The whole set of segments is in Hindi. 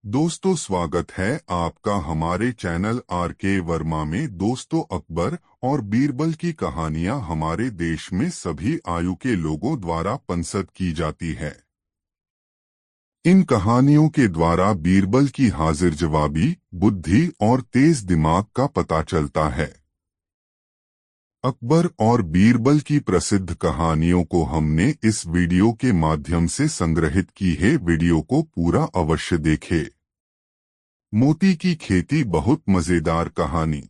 दोस्तों, स्वागत है आपका हमारे चैनल आर के वर्मा में। दोस्तों, अकबर और बीरबल की कहानियां हमारे देश में सभी आयु के लोगों द्वारा पसंद की जाती है। इन कहानियों के द्वारा बीरबल की हाजिर जवाबी, बुद्धि और तेज दिमाग का पता चलता है। अकबर और बीरबल की प्रसिद्ध कहानियों को हमने इस वीडियो के माध्यम से संग्रहित की है। वीडियो को पूरा अवश्य देखें। मोती की खेती बहुत मजेदार कहानी।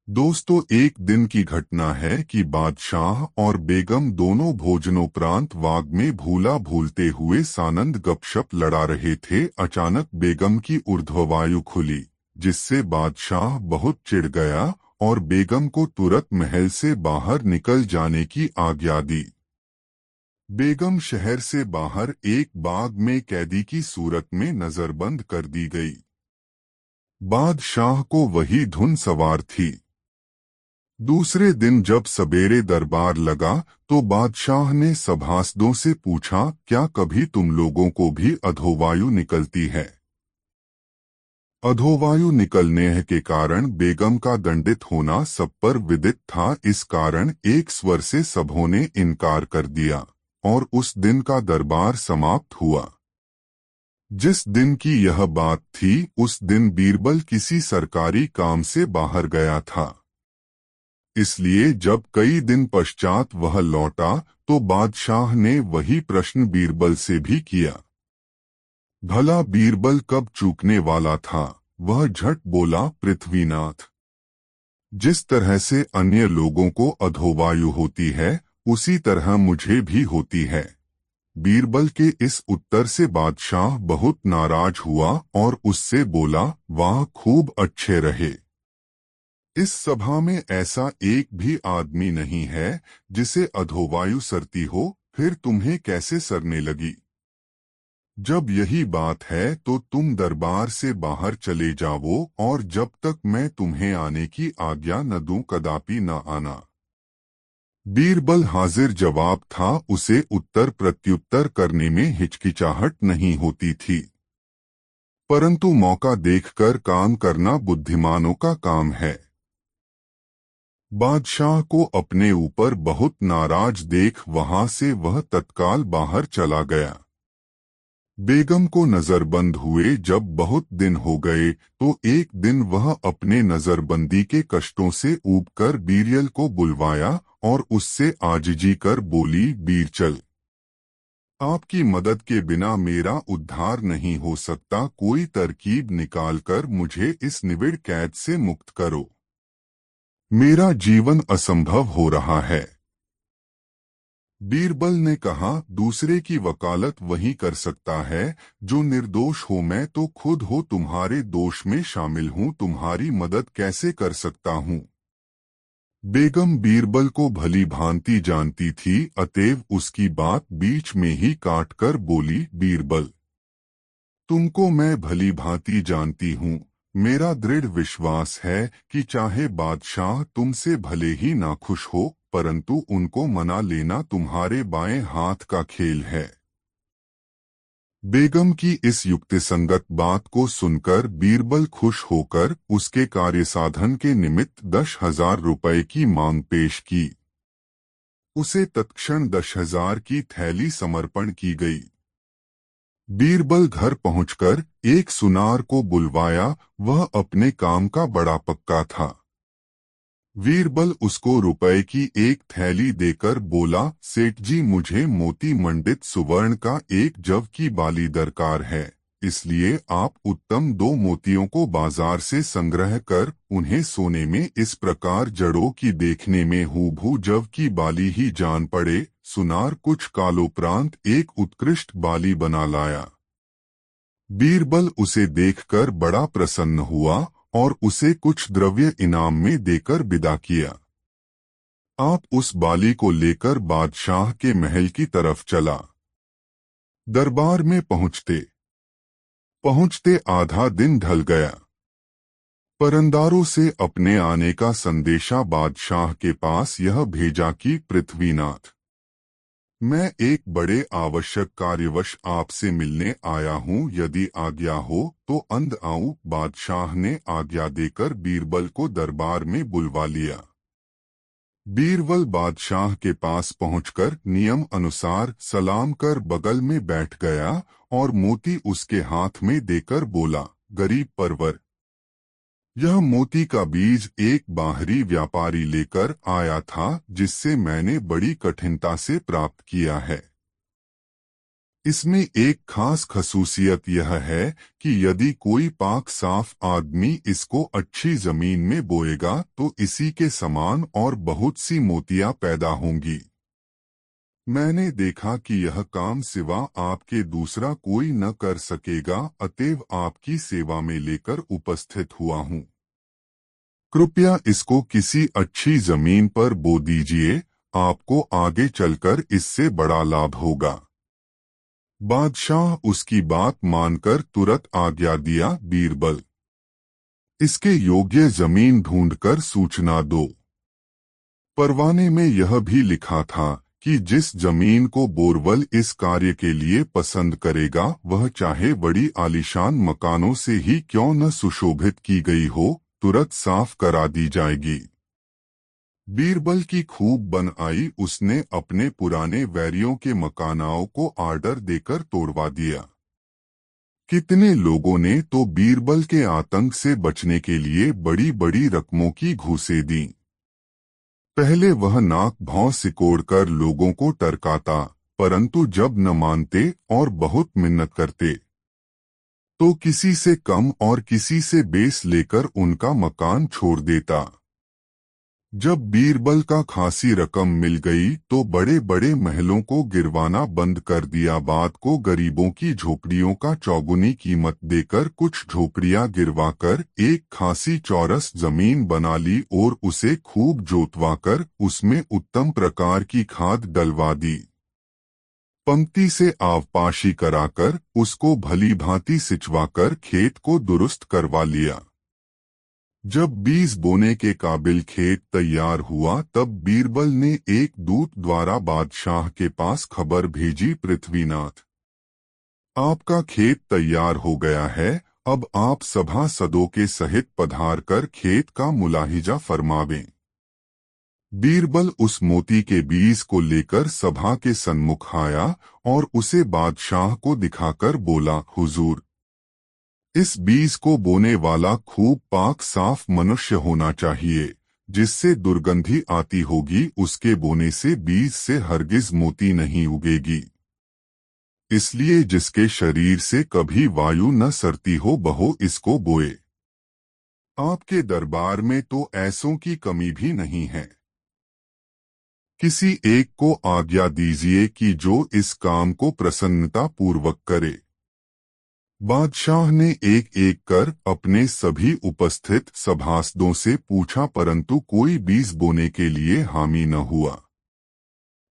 दोस्तों, एक दिन की घटना है कि बादशाह और बेगम दोनों भोजनोपरांत बाग में भूला भूलते हुए सानंद गपशप लड़ा रहे थे। अचानक बेगम की ऊर्ध्ववायु खुली, जिससे बादशाह बहुत चिढ़ गया और बेगम को तुरंत महल से बाहर निकल जाने की आज्ञा दी। बेगम शहर से बाहर एक बाग में कैदी की सूरत में नजरबंद कर दी गई। बादशाह को वही धुन सवार थी। दूसरे दिन जब सवेरे दरबार लगा तो बादशाह ने सभासदों से पूछा, क्या कभी तुम लोगों को भी अधोवायु निकलती है? अधोवायु निकलने के कारण बेगम का दंडित होना सब पर विदित था। इस कारण एक स्वर से सबों ने इनकार कर दिया और उस दिन का दरबार समाप्त हुआ। जिस दिन की यह बात थी, उस दिन बीरबल किसी सरकारी काम से बाहर गया था। इसलिए जब कई दिन पश्चात वह लौटा तो बादशाह ने वही प्रश्न बीरबल से भी किया। भला बीरबल कब चूकने वाला था? वह झट बोला, पृथ्वीनाथ। जिस तरह से अन्य लोगों को अधोवायु होती है, उसी तरह मुझे भी होती है। बीरबल के इस उत्तर से बादशाह बहुत नाराज हुआ और उससे बोला, वाह, खूब अच्छे रहे। इस सभा में ऐसा एक भी आदमी नहीं है जिसे अधोवायु सरती हो, फिर तुम्हें कैसे सरने लगी? जब यही बात है तो तुम दरबार से बाहर चले जाओ और जब तक मैं तुम्हें आने की आज्ञा न दूं कदापि न आना। बीरबल हाजिर जवाब था। उसे उत्तर प्रत्युत्तर करने में हिचकिचाहट नहीं होती थी, परंतु मौका देखकर काम करना बुद्धिमानों का काम है। बादशाह को अपने ऊपर बहुत नाराज देख वहां से वह तत्काल बाहर चला गया। बेगम को नजरबंद हुए जब बहुत दिन हो गए तो एक दिन वह अपने नजरबंदी के कष्टों से ऊबकर बीरबल को बुलवाया और उससे आजिजी कर बोली, बीरचल, आपकी मदद के बिना मेरा उद्धार नहीं हो सकता। कोई तरकीब निकालकर मुझे इस निविड़ कैद से मुक्त करो। मेरा जीवन असंभव हो रहा है। बीरबल ने कहा, दूसरे की वकालत वही कर सकता है जो निर्दोष हो। मैं तो खुद हो तुम्हारे दोष में शामिल हूँ, तुम्हारी मदद कैसे कर सकता हूँ? बेगम बीरबल को भली भांति जानती थी, अतएव उसकी बात बीच में ही काटकर बोली, बीरबल, तुमको मैं भली भांति जानती हूँ। मेरा दृढ़ विश्वास है कि चाहे बादशाह तुमसे भले ही नाखुश हो, परंतु उनको मना लेना तुम्हारे बाएं हाथ का खेल है। बेगम की इस युक्तिसंगत बात को सुनकर बीरबल खुश होकर उसके कार्यसाधन के निमित्त 10,000 रुपए की मांग पेश की। उसे तत्क्षण 10,000 की थैली समर्पण की गई। बीरबल घर पहुंचकर एक सुनार को बुलवाया। वह अपने काम का बड़ा पक्का था। बीरबल उसको रुपए की एक थैली देकर बोला, सेठ जी, मुझे मोती मंडित सुवर्ण का एक जव की बाली दरकार है, इसलिए आप उत्तम 2 मोतियों को बाजार से संग्रह कर उन्हें सोने में इस प्रकार जड़ो कि देखने में हूबहू जव की बाली ही जान पड़े। सुनार कुछ कालोपरांत एक उत्कृष्ट बाली बना लाया। बीरबल उसे देखकर बड़ा प्रसन्न हुआ और उसे कुछ द्रव्य इनाम में देकर विदा किया। आप उस बाली को लेकर बादशाह के महल की तरफ चला। दरबार में पहुंचते पहुंचते आधा दिन ढल गया। परंदारों से अपने आने का संदेशा बादशाह के पास यह भेजा कि पृथ्वीनाथ मैं एक बड़े आवश्यक कार्यवश आपसे मिलने आया हूँ, यदि आज्ञा हो तो अंद आऊं। बादशाह ने आज्ञा देकर बीरबल को दरबार में बुलवा लिया। बीरबल बादशाह के पास पहुंचकर नियम अनुसार सलाम कर बगल में बैठ गया और मोती उसके हाथ में देकर बोला, गरीब परवर, यह मोती का बीज एक बाहरी व्यापारी लेकर आया था, जिससे मैंने बड़ी कठिनता से प्राप्त किया है। इसमें एक खास खसूसियत यह है कि यदि कोई पाक साफ आदमी इसको अच्छी जमीन में बोएगा तो इसी के समान और बहुत सी मोतियां पैदा होंगी। मैंने देखा कि यह काम सिवा आपके दूसरा कोई न कर सकेगा, अतएव आपकी सेवा में लेकर उपस्थित हुआ हूँ। कृपया इसको किसी अच्छी जमीन पर बो दीजिए, आपको आगे चलकर इससे बड़ा लाभ होगा। बादशाह उसकी बात मानकर तुरंत आज्ञा दिया, बीरबल, इसके योग्य जमीन ढूंढकर सूचना दो। परवाने में यह भी लिखा था कि जिस जमीन को बोरवल इस कार्य के लिए पसंद करेगा, वह चाहे बड़ी आलीशान मकानों से ही क्यों न सुशोभित की गई हो, तुरंत साफ करा दी जाएगी। बीरबल की खूब बन आई। उसने अपने पुराने वैरियों के मकानाओं को आर्डर देकर तोड़वा दिया। कितने लोगों ने तो बीरबल के आतंक से बचने के लिए बड़ी बड़ी रकमों की घूंसे दी। पहले वह नाक भौं सिकोड़कर लोगों को टरकाता, परंतु जब न मानते और बहुत मिन्नत करते तो किसी से कम और किसी से बेस लेकर उनका मकान छोड़ देता। जब बीरबल का खासी रकम मिल गई तो बड़े बड़े महलों को गिरवाना बंद कर दिया। बाद को गरीबों की झोपड़ियों का चौगुनी कीमत देकर कुछ झोपड़ियां गिरवाकर एक खासी चौरस जमीन बना ली और उसे खूब जोतवाकर उसमें उत्तम प्रकार की खाद डलवा दी। पंक्ति से आवपाशी कराकर उसको भली भांति सिंचवाकर खेत को दुरुस्त करवा लिया। जब बीज बोने के काबिल खेत तैयार हुआ, तब बीरबल ने एक दूत द्वारा बादशाह के पास खबर भेजी, पृथ्वीनाथ, आपका खेत तैयार हो गया है, अब आप सभासदों के सहित पधार कर खेत का मुलाहिजा फरमावें। बीरबल उस मोती के बीज को लेकर सभा के सन्मुख आया और उसे बादशाह को दिखाकर बोला, हुजूर, इस बीज को बोने वाला खूब पाक साफ मनुष्य होना चाहिए, जिससे दुर्गंधी आती होगी। उसके बोने से बीज से हरगिज मोती नहीं उगेगी। इसलिए जिसके शरीर से कभी वायु न सरती हो, बहो इसको बोए। आपके दरबार में तो ऐसों की कमी भी नहीं है। किसी एक को आज्ञा दीजिए कि जो इस काम को प्रसन्नता पूर्वक करे। बादशाह ने एक एक कर अपने सभी उपस्थित सभासदों से पूछा, परंतु कोई बीज बोने के लिए हामी न हुआ।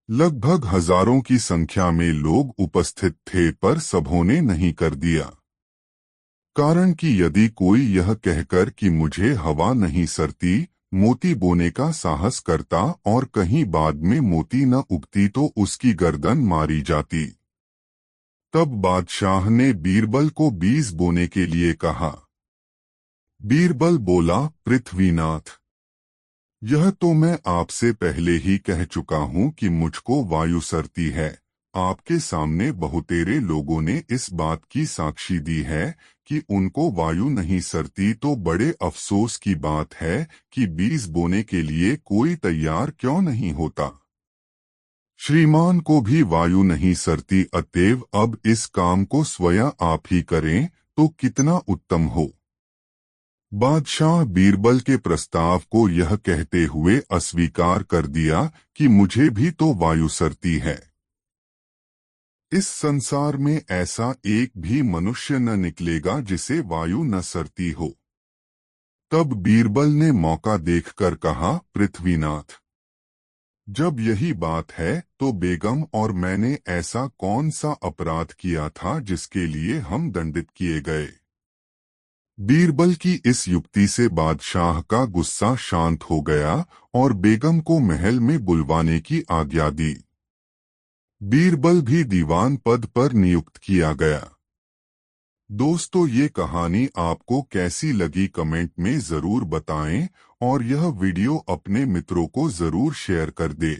लगभग हजारों की संख्या में लोग उपस्थित थे, पर सबों ने नहीं कर दिया। कारण कि यदि कोई यह कहकर कि मुझे हवा नहीं सरती, मोती बोने का साहस करता और कहीं बाद में मोती न उगती तो उसकी गर्दन मारी जाती। तब बादशाह ने बीरबल को बीज बोने के लिए कहा। बीरबल बोला, पृथ्वीनाथ, यह तो मैं आपसे पहले ही कह चुका हूँ कि मुझको वायु सरती है। आपके सामने बहुतेरे लोगों ने इस बात की साक्षी दी है कि उनको वायु नहीं सरती, तो बड़े अफसोस की बात है कि बीज बोने के लिए कोई तैयार क्यों नहीं होता। श्रीमान को भी वायु नहीं सरती, अतएव अब इस काम को स्वयं आप ही करें तो कितना उत्तम हो। बादशाह बीरबल के प्रस्ताव को यह कहते हुए अस्वीकार कर दिया कि मुझे भी तो वायु सरती है। इस संसार में ऐसा एक भी मनुष्य न निकलेगा जिसे वायु न सरती हो। तब बीरबल ने मौका देखकर कहा, पृथ्वीनाथ, जब यही बात है तो बेगम और मैंने ऐसा कौन सा अपराध किया था जिसके लिए हम दंडित किए गए। बीरबल की इस युक्ति से बादशाह का गुस्सा शांत हो गया और बेगम को महल में बुलवाने की आज्ञा दी। बीरबल भी दीवान पद पर नियुक्त किया गया। दोस्तों, ये कहानी आपको कैसी लगी कमेंट में जरूर बताएं और यह वीडियो अपने मित्रों को जरूर शेयर कर दे।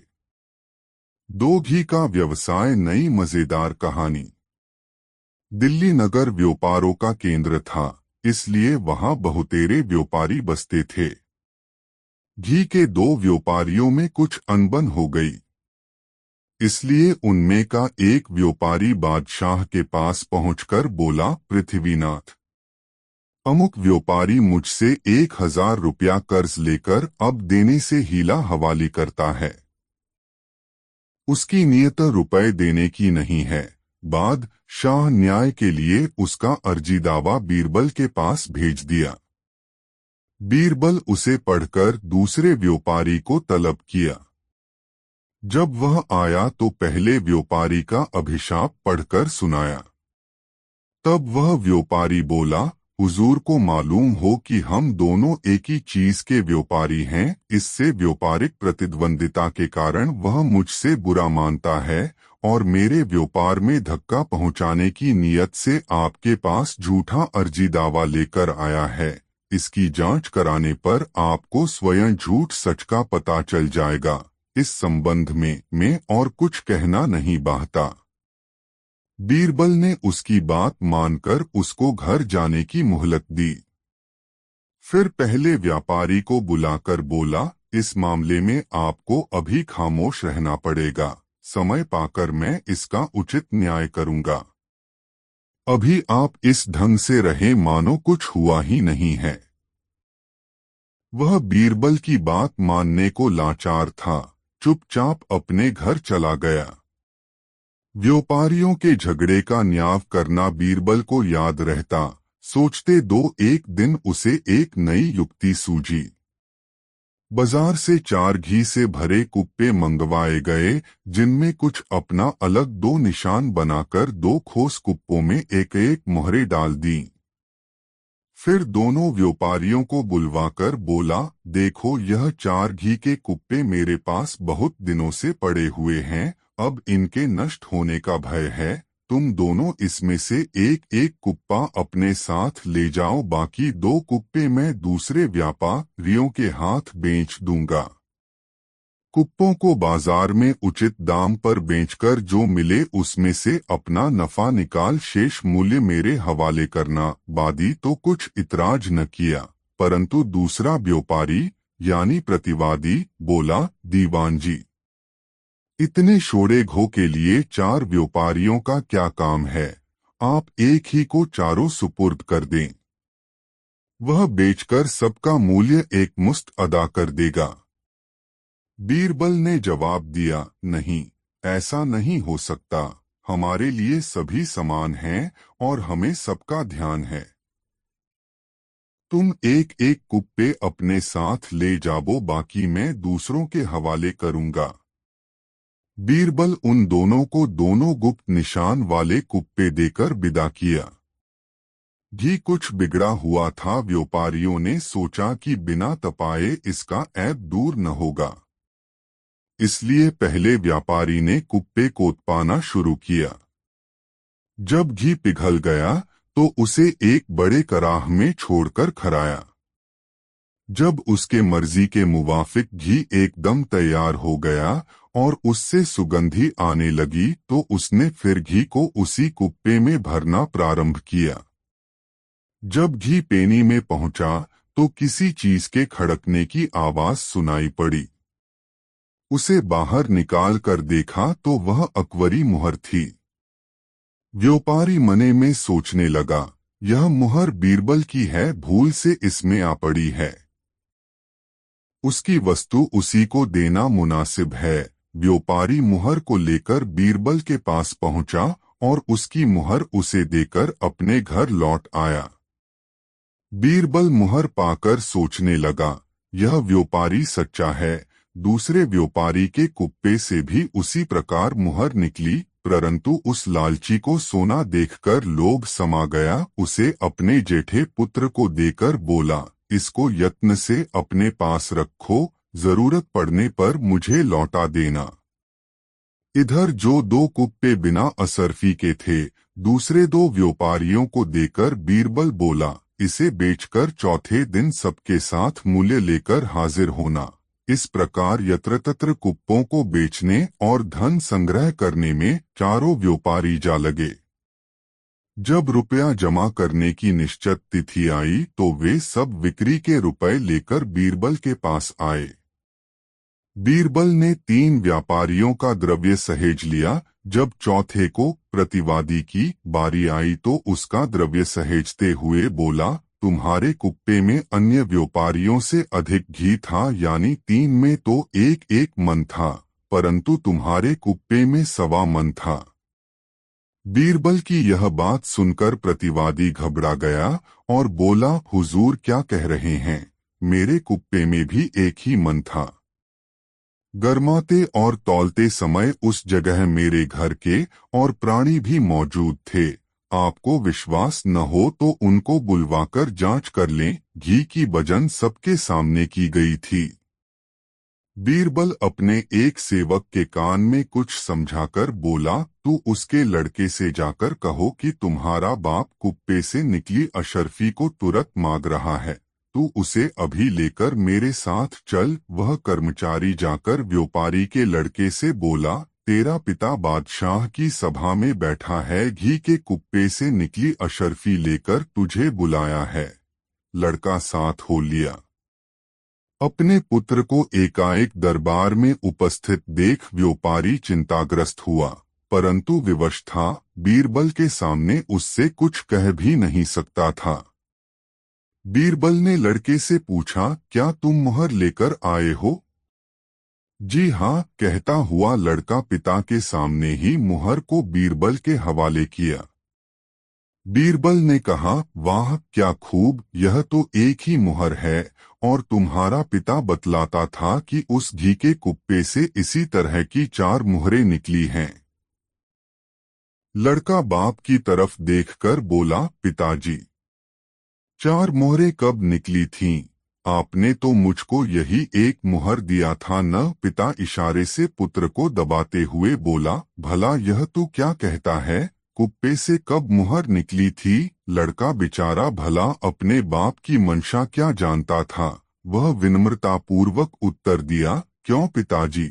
दो घी का व्यवसाय, नई मजेदार कहानी। दिल्ली नगर व्यापारों का केंद्र था, इसलिए वहां बहुतेरे व्यापारी बसते थे। घी के दो व्यापारियों में कुछ अनबन हो गई, इसलिए उनमें का एक व्यापारी बादशाह के पास पहुंचकर बोला, पृथ्वीनाथ, अमुक व्यापारी मुझसे 1000 रुपया कर्ज लेकर अब देने से हीला हवाली करता है। उसकी नीयत रुपए देने की नहीं है। बादशाह न्याय के लिए उसका अर्जी दावा बीरबल के पास भेज दिया। बीरबल उसे पढ़कर दूसरे व्यापारी को तलब किया। जब वह आया तो पहले व्यापारी का अभिशाप पढ़कर सुनाया। तब वह व्यापारी बोला, हुजूर को मालूम हो कि हम दोनों एक ही चीज के व्यापारी हैं, इससे व्यापारिक प्रतिद्वंदिता के कारण वह मुझसे बुरा मानता है और मेरे व्यापार में धक्का पहुंचाने की नीयत से आपके पास झूठा अर्जी दावा लेकर आया है। इसकी जांच कराने पर आपको स्वयं झूठ सच का पता चल जाएगा। इस संबंध में मैं और कुछ कहना नहीं बाहता। बीरबल ने उसकी बात मानकर उसको घर जाने की मोहलत दी। फिर पहले व्यापारी को बुलाकर बोला, इस मामले में आपको अभी खामोश रहना पड़ेगा, समय पाकर मैं इसका उचित न्याय करूंगा। अभी आप इस ढंग से रहे मानो कुछ हुआ ही नहीं है। वह बीरबल की बात मानने को लाचार था, चुपचाप अपने घर चला गया। व्यापारियों के झगड़े का न्याय करना बीरबल को याद रहता। सोचते दो एक दिन उसे एक नई युक्ति सूझी। बाजार से 4 घी से भरे कुप्पे मंगवाए गए, जिनमें कुछ अपना अलग 2 निशान बनाकर 2 खोस कुप्पों में एक एक मोहरे डाल दी। फिर दोनों व्यापारियों को बुलवाकर बोला, देखो यह 4 घी के कुप्पे मेरे पास बहुत दिनों से पड़े हुए हैं, अब इनके नष्ट होने का भय है। तुम दोनों इसमें से एक एक कुप्पा अपने साथ ले जाओ, बाकी 2 कुप्पे मैं दूसरे व्यापारियों के हाथ बेच दूंगा। कुप्पों को बाजार में उचित दाम पर बेचकर जो मिले उसमें से अपना नफा निकाल शेष मूल्य मेरे हवाले करना। वादी तो कुछ इतराज न किया, परंतु दूसरा व्यापारी यानी प्रतिवादी बोला, दीवान जी, इतने शोरे घो के लिए 4 व्यापारियों का क्या काम है, आप एक ही को चारों सुपुर्द कर दें। वह बेचकर सबका मूल्य एक मुश्त अदा कर देगा। बीरबल ने जवाब दिया, नहीं, ऐसा नहीं हो सकता, हमारे लिए सभी समान हैं और हमें सबका ध्यान है। तुम एक एक कुप्पे अपने साथ ले जाओ, बाकी मैं दूसरों के हवाले करूंगा। बीरबल उन दोनों को दोनों गुप्त निशान वाले कुप्पे देकर विदा किया। घी कुछ बिगड़ा हुआ था। व्यापारियों ने सोचा कि बिना तपाए इसका ऐब दूर न होगा, इसलिए पहले व्यापारी ने कुप्पे को तपाना शुरू किया। जब घी पिघल गया तो उसे एक बड़े कराह में छोड़कर खराया। जब उसके मर्जी के मुवाफिक घी एकदम तैयार हो गया और उससे सुगंधी आने लगी तो उसने फिर घी को उसी कुप्पे में भरना प्रारंभ किया। जब घी पेनी में पहुंचा तो किसी चीज के खड़कने की आवाज सुनाई पड़ी। उसे बाहर निकाल कर देखा तो वह अकवरी मुहर थी। व्यापारी मने में सोचने लगा, यह मुहर बीरबल की है, भूल से इसमें आ पड़ी है। उसकी वस्तु उसी को देना मुनासिब है। व्यापारी मुहर को लेकर बीरबल के पास पहुंचा और उसकी मुहर उसे देकर अपने घर लौट आया। बीरबल मुहर पाकर सोचने लगा, यह व्यापारी सच्चा है। दूसरे व्यापारी के कुप्पे से भी उसी प्रकार मुहर निकली, परंतु उस लालची को सोना देखकर लोभ समा गया। उसे अपने जेठे पुत्र को देकर बोला, इसको यत्न से अपने पास रखो, जरूरत पड़ने पर मुझे लौटा देना। इधर जो दो कुप्पे बिना असरफी के थे, दूसरे दो व्यापारियों को देकर बीरबल बोला, इसे बेचकर चौथे दिन सबके साथ मूल्य लेकर हाजिर होना। इस प्रकार यत्र तत्र कुप्पों को बेचने और धन संग्रह करने में चारों व्यापारी जा लगे। जब रुपया जमा करने की निश्चित तिथि आई तो वे सब बिक्री के रुपए लेकर बीरबल के पास आए। बीरबल ने 3 व्यापारियों का द्रव्य सहेज लिया। जब चौथे को प्रतिवादी की बारी आई तो उसका द्रव्य सहेजते हुए बोला, तुम्हारे कुप्पे में अन्य व्यापारियों से अधिक घी था, यानी 3 में तो 1-1 मन था, परंतु तुम्हारे कुप्पे में 1.25 मन था। बीरबल की यह बात सुनकर प्रतिवादी घबरा गया और बोला, हुजूर क्या कह रहे हैं, मेरे कुप्पे में भी 1 ही मन था। गरमाते और तौलते समय उस जगह मेरे घर के और प्राणी भी मौजूद थे। आपको विश्वास न हो तो उनको बुलवाकर जांच कर लें। घी की वजन सबके सामने की गई थी। बीरबल अपने एक सेवक के कान में कुछ समझाकर बोला, तू उसके लड़के से जाकर कहो कि तुम्हारा बाप कुप्पे से निकली अशर्फी को तुरंत मांग रहा है। तू उसे अभी लेकर मेरे साथ चल। वह कर्मचारी जाकर व्यापारी के लड़के से बोला, तेरा पिता बादशाह की सभा में बैठा है, घी के कुप्पे से निकली अशर्फी लेकर तुझे बुलाया है। लड़का साथ हो लिया। अपने पुत्र को एकाएक दरबार में उपस्थित देख व्यापारी चिंताग्रस्त हुआ, परंतु विवश था। बीरबल के सामने उससे कुछ कह भी नहीं सकता था। बीरबल ने लड़के से पूछा, क्या तुम मुहर लेकर आए हो? जी हाँ, कहता हुआ लड़का पिता के सामने ही मुहर को बीरबल के हवाले किया। बीरबल ने कहा, वाह क्या खूब, यह तो एक ही मुहर है और तुम्हारा पिता बतलाता था कि उस घी के कुप्पे से इसी तरह की 4 मुहरें निकली हैं। लड़का बाप की तरफ देखकर बोला, पिताजी 4 मुहरें कब निकली थीं? आपने तो मुझको यही एक मुहर दिया था न? पिता इशारे से पुत्र को दबाते हुए बोला, भला यह तू क्या कहता है? कुप्पे से कब मुहर निकली थी? लड़का बेचारा भला अपने बाप की मंशा क्या जानता था। वह विनम्रतापूर्वक उत्तर दिया, क्यों पिताजी?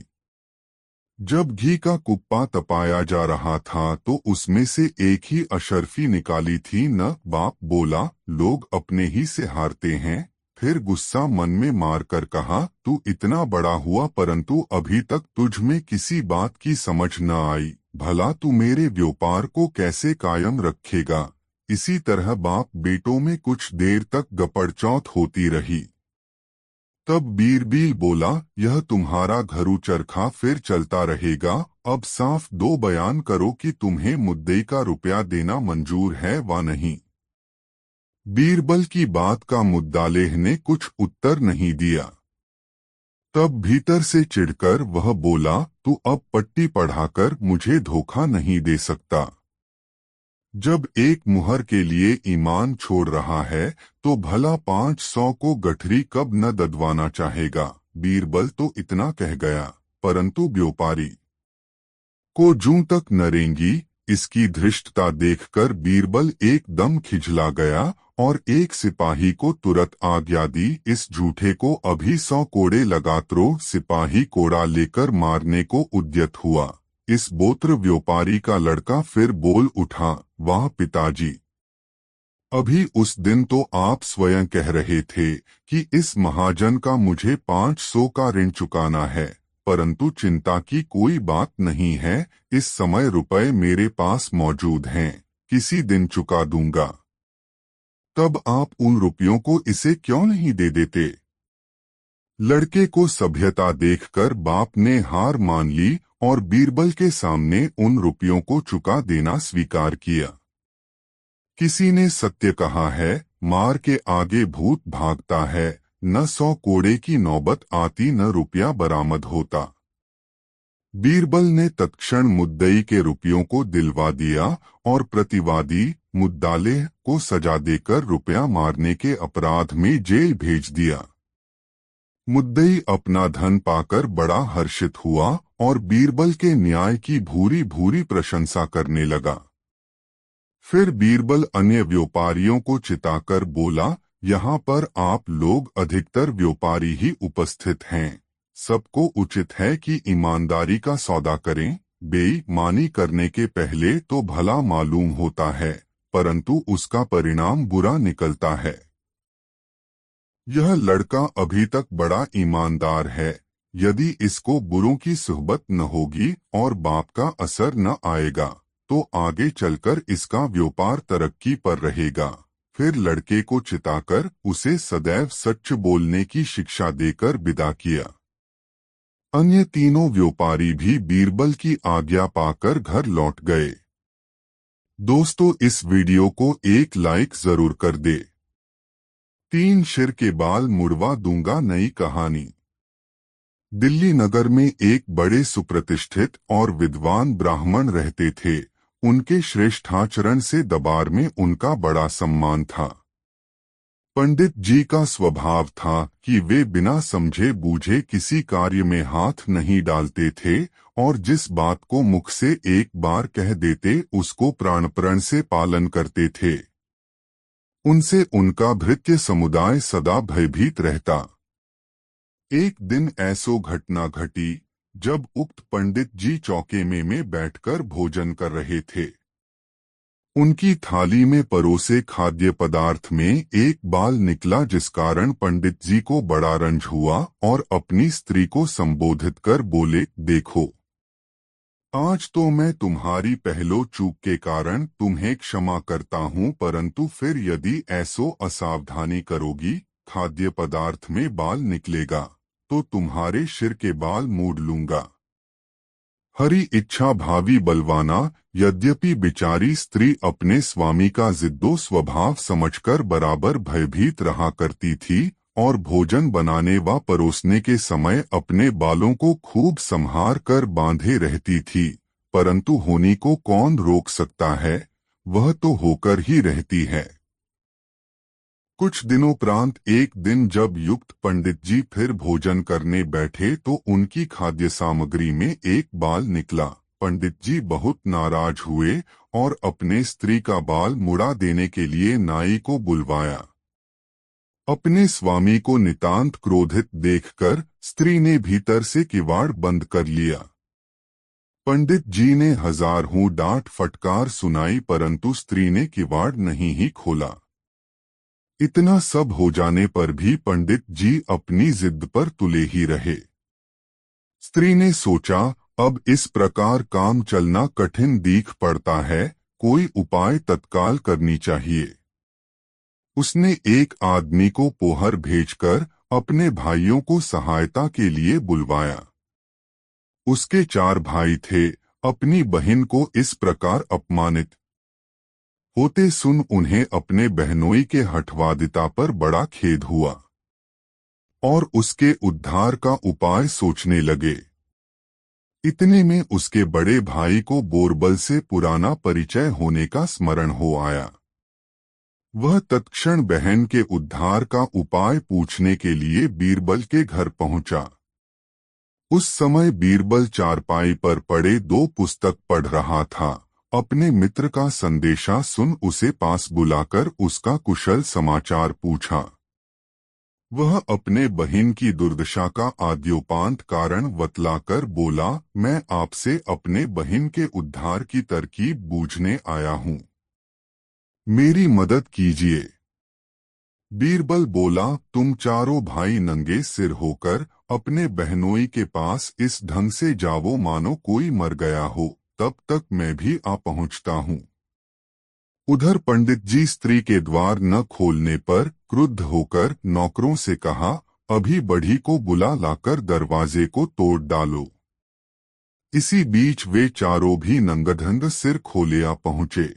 जब घी का कुप्पा तपाया जा रहा था तो उसमें से एक ही अशर्फी निकाली थी न? बाप बोला, लोग अपने ही से हारते हैं। फिर गुस्सा मन में मारकर कहा, तू इतना बड़ा हुआ परंतु अभी तक तुझ में किसी बात की समझ न आई। भला तू मेरे व्यापार को कैसे कायम रखेगा? इसी तरह बाप बेटों में कुछ देर तक गपड़चौथ होती रही। तब बीरबल बोला, यह तुम्हारा घरू चरखा फिर चलता रहेगा। अब साफ 2 बयान करो कि तुम्हें मुद्दई का रुपया देना मंजूर है व नहीं। बीरबल की बात का मुद्दालेह ने कुछ उत्तर नहीं दिया। तब भीतर से चिढ़कर वह बोला, तू अब पट्टी पढ़ाकर मुझे धोखा नहीं दे सकता। जब एक मुहर के लिए ईमान छोड़ रहा है तो भला 500 को गठरी कब न ददवाना चाहेगा। बीरबल तो इतना कह गया, परंतु व्यापारी को जूं तक न रेंगी। इसकी धृष्टता देखकर बीरबल एकदम खिझला गया और एक सिपाही को तुरंत आज्ञा दी, इस झूठे को अभी 100 कोड़े लगात्रो। सिपाही कोड़ा लेकर मारने को उद्यत हुआ। इस बोत्र व्यापारी का लड़का फिर बोल उठा, वाह पिताजी, अभी उस दिन तो आप स्वयं कह रहे थे कि इस महाजन का मुझे 500 का ऋण चुकाना है, परंतु चिंता की कोई बात नहीं है। इस समय रुपए मेरे पास मौजूद हैं, किसी दिन चुका दूंगा। तब आप उन रुपयों को इसे क्यों नहीं दे देते? लड़के को सभ्यता देखकर बाप ने हार मान ली और बीरबल के सामने उन रुपयों को चुका देना स्वीकार किया। किसी ने सत्य कहा है, मार के आगे भूत भागता है। न 100 कोड़े की नौबत आती न रुपया बरामद होता। बीरबल ने तत्क्षण मुद्दई के रुपयों को दिलवा दिया और प्रतिवादी मुद्दालेह को सजा देकर रुपया मारने के अपराध में जेल भेज दिया। मुद्दई अपना धन पाकर बड़ा हर्षित हुआ और बीरबल के न्याय की भूरी भूरी प्रशंसा करने लगा। फिर बीरबल अन्य व्यापारियों को चिताकर बोला, यहाँ पर आप लोग अधिकतर व्यापारी ही उपस्थित हैं। सबको उचित है कि ईमानदारी का सौदा करें। बेईमानी करने के पहले तो भला मालूम होता है, परंतु उसका परिणाम बुरा निकलता है। यह लड़का अभी तक बड़ा ईमानदार है। यदि इसको बुरों की सुहबत न होगी और बाप का असर न आएगा तो आगे चलकर इसका व्यापार तरक्की पर रहेगा। फिर लड़के को चिताकर उसे सदैव सच बोलने की शिक्षा देकर विदा किया। अन्य तीनों व्यापारी भी बीरबल की आज्ञा पाकर घर लौट गए। दोस्तों, इस वीडियो को एक लाइक जरूर कर दे। 3 सिर के बाल मुड़वा दूंगा नई कहानी। दिल्ली नगर में एक बड़े सुप्रतिष्ठित और विद्वान ब्राह्मण रहते थे। उनके श्रेष्ठाचरण से दरबार में उनका बड़ा सम्मान था। पंडित जी का स्वभाव था कि वे बिना समझे बूझे किसी कार्य में हाथ नहीं डालते थे और जिस बात को मुख से एक बार कह देते उसको प्राणपण से पालन करते थे। उनसे उनका भृत्य समुदाय सदा भयभीत रहता। एक दिन ऐसो घटना घटी जब उक्त पंडित जी चौके में बैठकर भोजन कर रहे थे। उनकी थाली में परोसे खाद्य पदार्थ में एक बाल निकला, जिस कारण पंडित जी को बड़ा रंज हुआ और अपनी स्त्री को संबोधित कर बोले, देखो, आज तो मैं तुम्हारी पहलो चूक के कारण तुम्हें क्षमा करता हूँ, परंतु फिर यदि ऐसो असावधानी करोगी, खाद्य पदार्थ में बाल निकलेगा तो तुम्हारे सिर के बाल मूड लूंगा। हरी इच्छा भावी बलवाना। यद्यपि बिचारी स्त्री अपने स्वामी का जिद्दो स्वभाव समझकर बराबर भयभीत रहा करती थी और भोजन बनाने व परोसने के समय अपने बालों को खूब संभार कर बांधे रहती थी, परंतु होनी को कौन रोक सकता है, वह तो होकर ही रहती है। कुछ दिनों एक दिन जब युक्त पंडित जी फिर भोजन करने बैठे तो उनकी खाद्य सामग्री में एक बाल निकला। पंडित जी बहुत नाराज हुए और अपने स्त्री का बाल मुड़ा देने के लिए नाई को बुलवाया। अपने स्वामी को नितांत क्रोधित देखकर स्त्री ने भीतर से किवाड़ बंद कर लिया। पंडित जी ने हजारों डांट फटकार सुनाई, परंतु स्त्री ने किवाड़ नहीं ही खोला। इतना सब हो जाने पर भी पंडित जी अपनी जिद पर तुले ही रहे। स्त्री ने सोचा, अब इस प्रकार काम चलना कठिन दिख पड़ता है, कोई उपाय तत्काल करनी चाहिए। उसने एक आदमी को पोहर भेजकर अपने भाइयों को सहायता के लिए बुलवाया। उसके 4 भाई थे। अपनी बहन को इस प्रकार अपमानित होते सुन उन्हें अपने बहनोई के हठवादिता पर बड़ा खेद हुआ और उसके उद्धार का उपाय सोचने लगे। इतने में उसके बड़े भाई को बोरबल से पुराना परिचय होने का स्मरण हो आया। वह तत्क्षण बहन के उद्धार का उपाय पूछने के लिए बीरबल के घर पहुंचा। उस समय बीरबल चारपाई पर पड़े 2 पुस्तक पढ़ रहा था। अपने मित्र का संदेशा सुन उसे पास बुलाकर उसका कुशल समाचार पूछा। वह अपने बहन की दुर्दशा का आद्योपांत कारण बतलाकर बोला, मैं आपसे अपने बहन के उद्धार की तरकीब बूझने आया हूँ, मेरी मदद कीजिए। बीरबल बोला, तुम चारों भाई नंगे सिर होकर अपने बहनोई के पास इस ढंग से जाओ मानो कोई मर गया हो, तब तक मैं भी आ पहुंचता हूँ। उधर पंडित जी स्त्री के द्वार न खोलने पर क्रुद्ध होकर नौकरों से कहा, अभी बढ़ी को बुला लाकर दरवाजे को तोड़ डालो। इसी बीच वे चारों भी नंगधंग सिर खोले आ पहुंचे।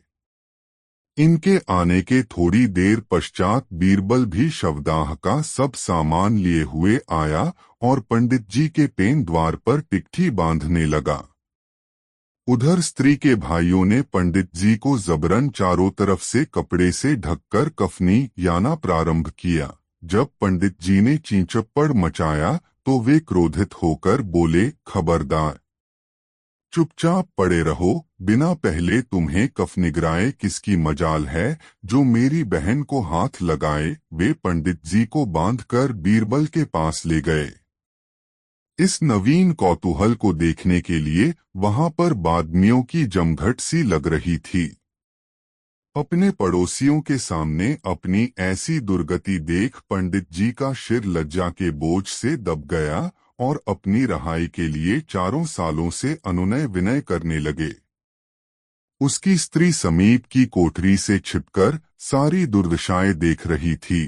इनके आने के थोड़ी देर पश्चात बीरबल भी शवदाह का सब सामान लिए हुए आया और पंडित जी के पेन द्वार पर टिकठी बांधने लगा। उधर स्त्री के भाइयों ने पंडित जी को जबरन चारों तरफ से कपड़े से ढककर कफनी याना प्रारंभ किया। जब पंडित जी ने चींचप्पड़ मचाया तो वे क्रोधित होकर बोले, खबरदार, चुपचाप पड़े रहो, बिना पहले तुम्हें कफनिगराए किसकी मजाल है जो मेरी बहन को हाथ लगाए। वे पंडित जी को बांधकर बीरबल के पास ले गए। इस नवीन कौतूहल को देखने के लिए वहां पर बादमियों की जमघट सी लग रही थी। अपने पड़ोसियों के सामने अपनी ऐसी दुर्गति देख पंडित जी का सिर लज्जा के बोझ से दब गया और अपनी रहाई के लिए 4 सालों से अनुनय विनय करने लगे। उसकी स्त्री समीप की कोठरी से छिपकर सारी दुर्दशाएं देख रही थी।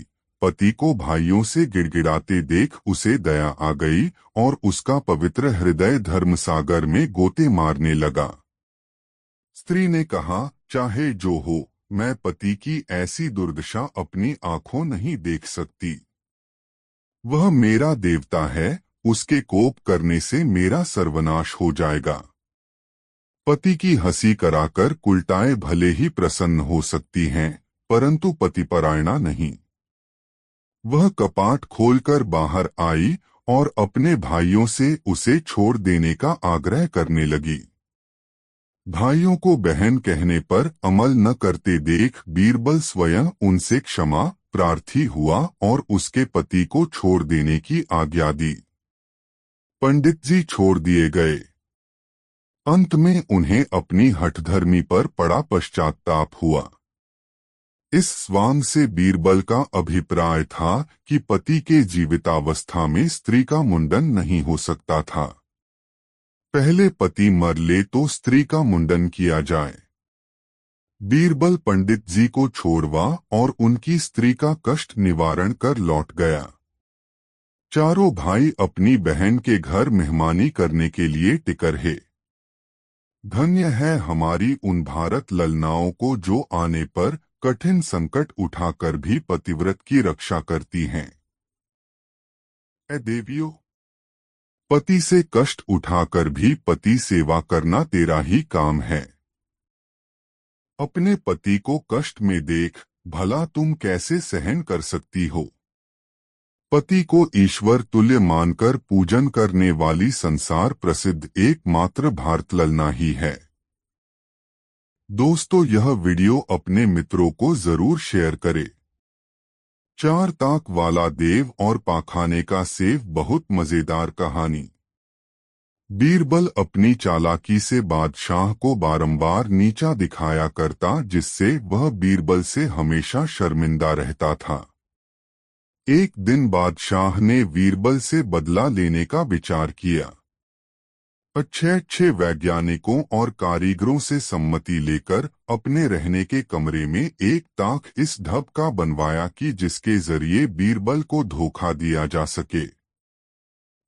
पति को भाइयों से गिड़गिड़ाते देख उसे दया आ गई और उसका पवित्र हृदय धर्मसागर में गोते मारने लगा। स्त्री ने कहा, चाहे जो हो, मैं पति की ऐसी दुर्दशा अपनी आंखों नहीं देख सकती। वह मेरा देवता है, उसके कोप करने से मेरा सर्वनाश हो जाएगा। पति की हंसी कराकर कुलटाएं भले ही प्रसन्न हो सकती हैं, परंतु पतिपरायणा नहीं। वह कपाट खोलकर बाहर आई और अपने भाइयों से उसे छोड़ देने का आग्रह करने लगी। भाइयों को बहन कहने पर अमल न करते देख बीरबल स्वयं उनसे क्षमा प्रार्थी हुआ और उसके पति को छोड़ देने की आज्ञा दी। पंडित जी छोड़ दिए गए। अंत में उन्हें अपनी हठधर्मी पर बड़ा पश्चाताप हुआ। इस स्वांग से बीरबल का अभिप्राय था कि पति के जीवितावस्था में स्त्री का मुंडन नहीं हो सकता था। पहले पति मर ले तो स्त्री का मुंडन किया जाए। बीरबल पंडित जी को छोड़वा और उनकी स्त्री का कष्ट निवारण कर लौट गया। चारों भाई अपनी बहन के घर मेहमानी करने के लिए टिक रहे। धन्य है हमारी उन भारत ललनाओं को जो आने पर कठिन संकट उठाकर भी पतिव्रत की रक्षा करती हैं। ऐ देवियों, पति से कष्ट उठाकर भी पति सेवा करना तेरा ही काम है। अपने पति को कष्ट में देख भला तुम कैसे सहन कर सकती हो। पति को ईश्वर तुल्य मानकर पूजन करने वाली संसार प्रसिद्ध एकमात्र भारत ललना ही है। दोस्तों, यह वीडियो अपने मित्रों को जरूर शेयर करें। 4 ताक वाला देव और पाखाने का सेव बहुत मजेदार कहानी। बीरबल अपनी चालाकी से बादशाह को बारंबार नीचा दिखाया करता, जिससे वह बीरबल से हमेशा शर्मिंदा रहता था। एक दिन बादशाह ने बीरबल से बदला लेने का विचार किया। अच्छे वैज्ञानिकों और कारीगरों से सम्मति लेकर अपने रहने के कमरे में एक ताक इस ढब का बनवाया कि जिसके जरिए बीरबल को धोखा दिया जा सके।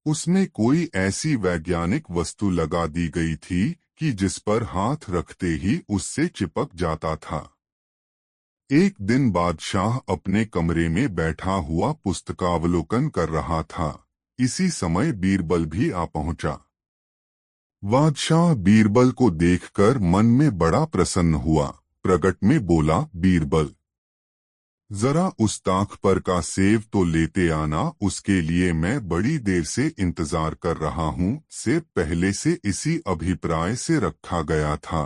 उसमें कोई ऐसी वैज्ञानिक वस्तु लगा दी गई थी कि जिस पर हाथ रखते ही उससे चिपक जाता था। एक दिन बादशाह अपने कमरे में बैठा हुआ पुस्तकावलोकन कर रहा था। इसी समय बीरबल भी आ पहुंचा। बादशाह बीरबल को देखकर मन में बड़ा प्रसन्न हुआ। प्रगट में बोला, बीरबल, जरा उस ताक पर का सेव तो लेते आना, उसके लिए मैं बड़ी देर से इंतजार कर रहा हूँ। सेव पहले से इसी अभिप्राय से रखा गया था,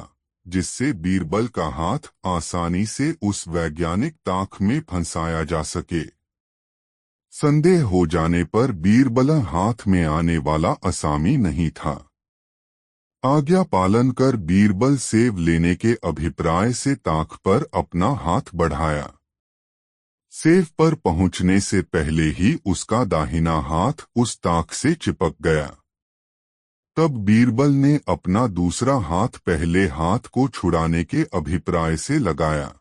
जिससे बीरबल का हाथ आसानी से उस वैज्ञानिक ताक में फंसाया जा सके। संदेह हो जाने पर बीरबल हाथ में आने वाला असामी नहीं था। आज्ञा पालन कर बीरबल सेव लेने के अभिप्राय से ताक पर अपना हाथ बढ़ाया। सेव पर पहुंचने से पहले ही उसका दाहिना हाथ उस ताक से चिपक गया। तब बीरबल ने अपना दूसरा हाथ पहले हाथ को छुड़ाने के अभिप्राय से लगाया।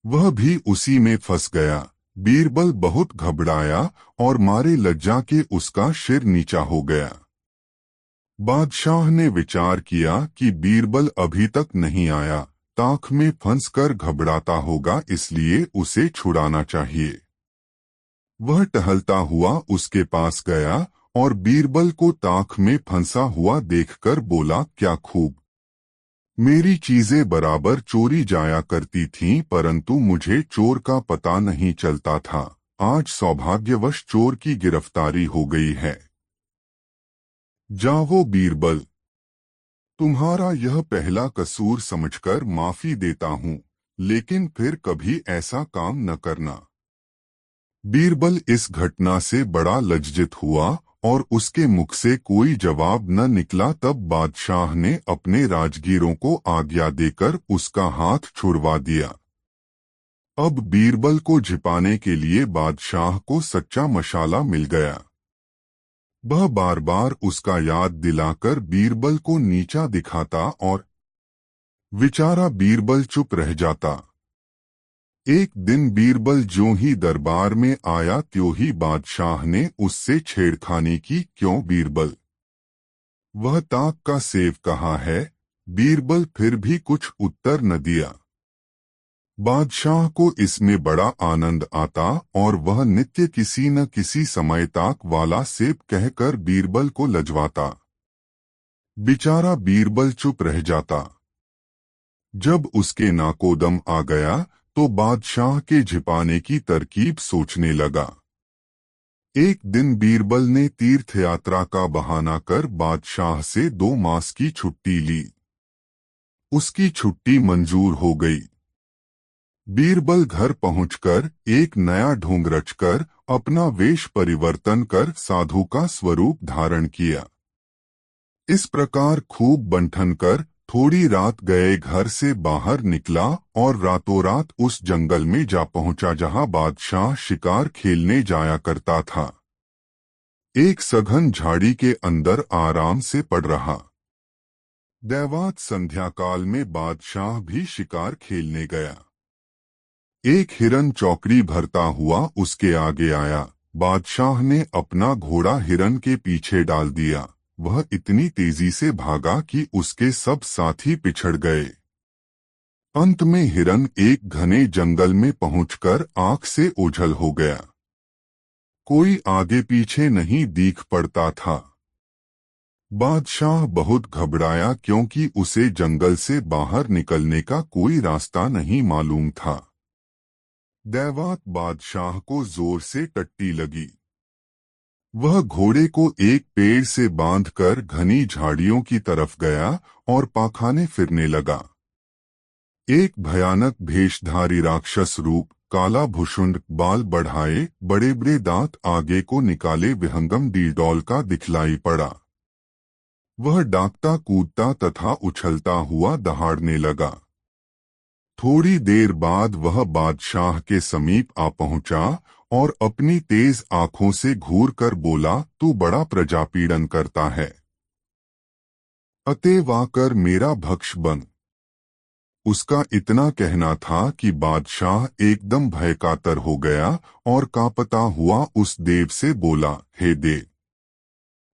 वह भी उसी में फंस गया। बीरबल बहुत घबराया और मारे लज्जा के उसका सिर नीचा हो गया। बादशाह ने विचार किया कि बीरबल अभी तक नहीं आया, ताक में फंसकर घबराता होगा, इसलिए उसे छुड़ाना चाहिए। वह टहलता हुआ उसके पास गया और बीरबल को ताक में फंसा हुआ देखकर बोला, क्या खूब! मेरी चीजें बराबर चोरी जाया करती थीं, परंतु मुझे चोर का पता नहीं चलता था। आज सौभाग्यवश चोर की गिरफ्तारी हो गई है। जाओ बीरबल, तुम्हारा यह पहला कसूर समझकर माफी देता हूँ, लेकिन फिर कभी ऐसा काम न करना। बीरबल इस घटना से बड़ा लज्जित हुआ और उसके मुख से कोई जवाब न निकला। तब बादशाह ने अपने राजगीरों को आज्ञा देकर उसका हाथ छुड़वा दिया। अब बीरबल को छिपाने के लिए बादशाह को सच्चा मशाला मिल गया। वह बार बार उसका याद दिलाकर बीरबल को नीचा दिखाता और बेचारा बीरबल चुप रह जाता। एक दिन बीरबल ज्यों ही दरबार में आया त्यों ही बादशाह ने उससे छेड़खानी की। क्यों बीरबल? वह ताक का सेव कहाँ है? बीरबल फिर भी कुछ उत्तर न दिया। बादशाह को इसमें बड़ा आनंद आता और वह नित्य किसी न किसी समय ताक वाला सेब कहकर बीरबल को लजवाता। बेचारा बीरबल चुप रह जाता। जब उसके नाकोदम आ गया तो बादशाह के छिपाने की तरकीब सोचने लगा। एक दिन बीरबल ने तीर्थ यात्रा का बहाना कर बादशाह से 2 मास की छुट्टी ली। उसकी छुट्टी मंजूर हो गई। बीरबल घर पहुंचकर एक नया ढोंग रचकर अपना वेश परिवर्तन कर साधु का स्वरूप धारण किया। इस प्रकार खूब बंठन कर थोड़ी रात गए घर से बाहर निकला और रातों रात उस जंगल में जा पहुंचा जहां बादशाह शिकार खेलने जाया करता था। एक सघन झाड़ी के अंदर आराम से पड़ रहा। दैवात संध्या काल में बादशाह भी शिकार खेलने गया। एक हिरन चौकड़ी भरता हुआ उसके आगे आया। बादशाह ने अपना घोड़ा हिरन के पीछे डाल दिया। वह इतनी तेजी से भागा कि उसके सब साथी पिछड़ गए। अंत में हिरन एक घने जंगल में पहुंचकर आंख से ओझल हो गया। कोई आगे पीछे नहीं दिख पड़ता था। बादशाह बहुत घबराया क्योंकि उसे जंगल से बाहर निकलने का कोई रास्ता नहीं मालूम था। दैवात बादशाह को जोर से टट्टी लगी। वह घोड़े को एक पेड़ से बांधकर घनी झाड़ियों की तरफ गया और पाखाने फिरने लगा। एक भयानक भेषधारी राक्षस रूप, काला भुषुंड, बाल बढ़ाए, बड़े बड़े दांत आगे को निकाले विहंगम डीडौल का दिखलाई पड़ा। वह डांकता कूदता तथा उछलता हुआ दहाड़ने लगा। थोड़ी देर बाद वह बादशाह के समीप आ पहुंचा और अपनी तेज आंखों से घूर कर बोला, तू बड़ा प्रजापीड़न करता है, अतएव आकर मेरा भक्ष बन। उसका इतना कहना था कि बादशाह एकदम भयकातर हो गया और कांपता हुआ उस देव से बोला, हे देव,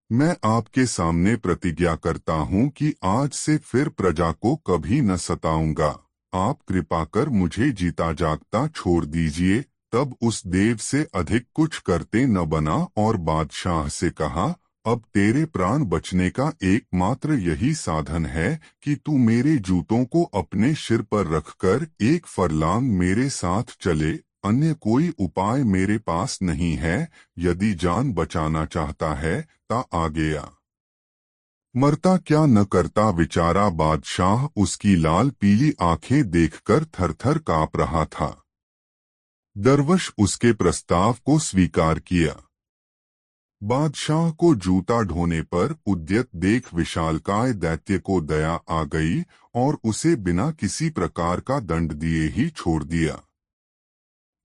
मैं आपके सामने प्रतिज्ञा करता हूँ कि आज से फिर प्रजा को कभी न सताऊंगा। आप कृपा कर मुझे जीता जागता छोड़ दीजिए। तब उस देव से अधिक कुछ करते न बना और बादशाह से कहा, अब तेरे प्राण बचने का एकमात्र यही साधन है कि तू मेरे जूतों को अपने सिर पर रखकर एक फरलांग मेरे साथ चले। अन्य कोई उपाय मेरे पास नहीं है। यदि जान बचाना चाहता है ता आगे आ। मरता क्या न करता। बेचारा बादशाह उसकी लाल पीली आंखें देखकर थरथर कांप रहा था। दरवश उसके प्रस्ताव को स्वीकार किया। बादशाह को जूता ढोने पर उद्यत देख विशालकाय दैत्य को दया आ गई और उसे बिना किसी प्रकार का दंड दिए ही छोड़ दिया।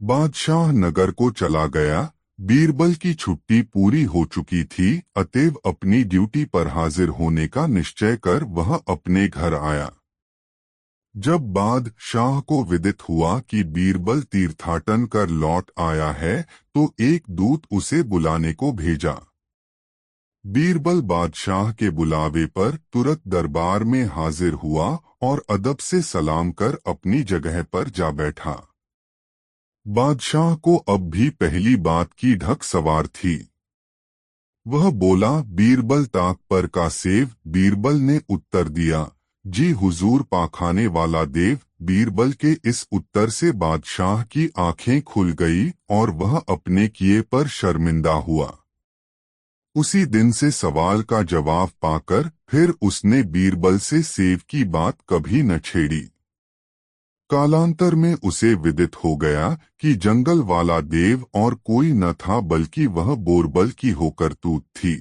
बादशाह नगर को चला गया। बीरबल की छुट्टी पूरी हो चुकी थी, अतएव अपनी ड्यूटी पर हाजिर होने का निश्चय कर वह अपने घर आया। जब बादशाह को विदित हुआ कि बीरबल तीर्थाटन कर लौट आया है तो एक दूत उसे बुलाने को भेजा। बीरबल बादशाह के बुलावे पर तुरंत दरबार में हाजिर हुआ और अदब से सलाम कर अपनी जगह पर जा बैठा। बादशाह को अब भी पहली बात की ढक सवार थी। वह बोला, बीरबल ताक पर का सेव। बीरबल ने उत्तर दिया, जी हुजूर पाखाने वाला देव। बीरबल के इस उत्तर से बादशाह की आंखें खुल गई और वह अपने किए पर शर्मिंदा हुआ। उसी दिन से सवाल का जवाब पाकर फिर उसने बीरबल से सेव की बात कभी न छेड़ी। कालांतर में उसे विदित हो गया कि जंगल वाला देव और कोई न था बल्कि वह बोरबल की होकरतूत थी।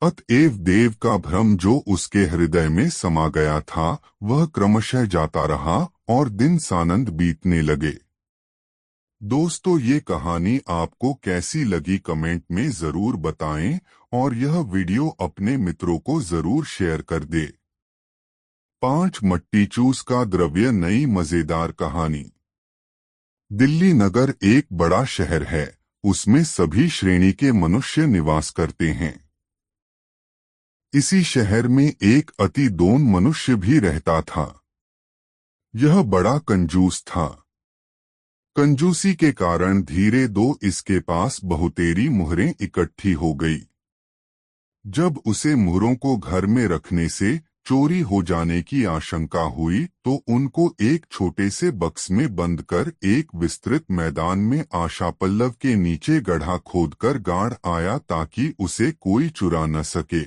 अतएव देव का भ्रम जो उसके हृदय में समा गया था वह क्रमशः जाता रहा और दिन सानंद बीतने लगे। दोस्तों, ये कहानी आपको कैसी लगी कमेंट में जरूर बताएं और यह वीडियो अपने मित्रों को जरूर शेयर कर दे। 5 मट्टी चूस का द्रव्य नई मजेदार कहानी। दिल्ली नगर एक बड़ा शहर है, उसमें सभी श्रेणी के मनुष्य निवास करते हैं। इसी शहर में एक अति दोन मनुष्य भी रहता था। यह बड़ा कंजूस था। कंजूसी के कारण धीरे दो इसके पास बहुतेरी मुहरें इकट्ठी हो गई। जब उसे मुहरों को घर में रखने से चोरी हो जाने की आशंका हुई तो उनको एक छोटे से बक्स में बंद कर एक विस्तृत मैदान में आशा पल्लव के नीचे गड्ढा खोदकर गाड़ आया ताकि उसे कोई चुरा न सके।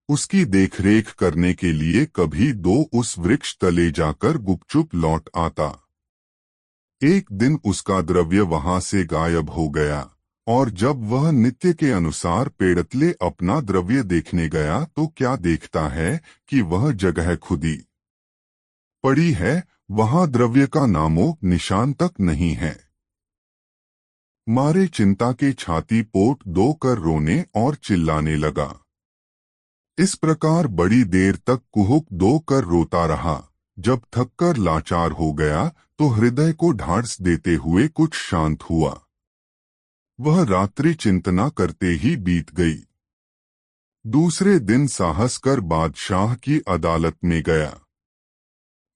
उसकी देखरेख करने के लिए कभी दो उस वृक्ष तले जाकर गुपचुप लौट आता। एक दिन उसका द्रव्य वहां से गायब हो गया और जब वह नित्य के अनुसार पेड़तले अपना द्रव्य देखने गया तो क्या देखता है कि वह जगह खुदी पड़ी है, वहां द्रव्य का नामो निशान तक नहीं है। मारे चिंता के छाती पोट दो कर रोने और चिल्लाने लगा। इस प्रकार बड़ी देर तक कुहुक दो कर रोता रहा। जब थककर लाचार हो गया तो हृदय को ढाढ़स देते हुए कुछ शांत हुआ। वह रात्रि चिंतना करते ही बीत गई। दूसरे दिन साहस कर बादशाह की अदालत में गया।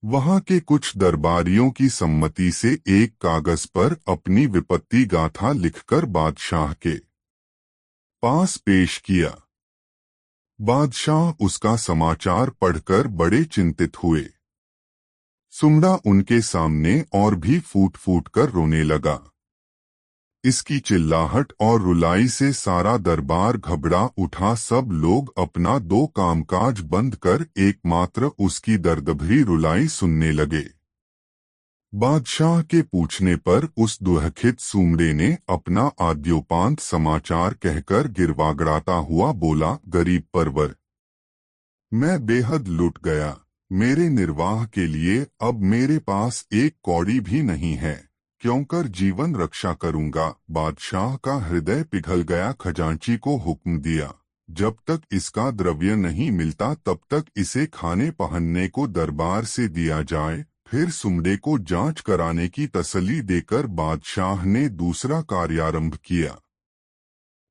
वहां के कुछ दरबारियों की सम्मति से एक कागज पर अपनी विपत्ति गाथा लिखकर बादशाह के पास पेश किया। बादशाह उसका समाचार पढ़कर बड़े चिंतित हुए। सुमड़ा उनके सामने और भी फूट फूट कर रोने लगा। इसकी चिल्लाहट और रुलाई से सारा दरबार घबरा उठा। सब लोग अपना दो कामकाज बंद कर एकमात्र उसकी दर्दभरी रुलाई सुनने लगे। बादशाह के पूछने पर उस दुखित सुमड़े ने अपना आद्योपांत समाचार कहकर गिड़गिड़ाता हुआ बोला, गरीब परवर, मैं बेहद लुट गया। मेरे निर्वाह के लिए अब मेरे पास एक कौड़ी भी नहीं है, क्यों कर जीवन रक्षा करूंगा। बादशाह का हृदय पिघल गया। खजांची को हुक्म दिया, जब तक इसका द्रव्य नहीं मिलता तब तक इसे खाने पहनने को दरबार से दिया जाए। फिर सुमड़े को जांच कराने की तसल्ली देकर बादशाह ने दूसरा कार्यारंभ किया।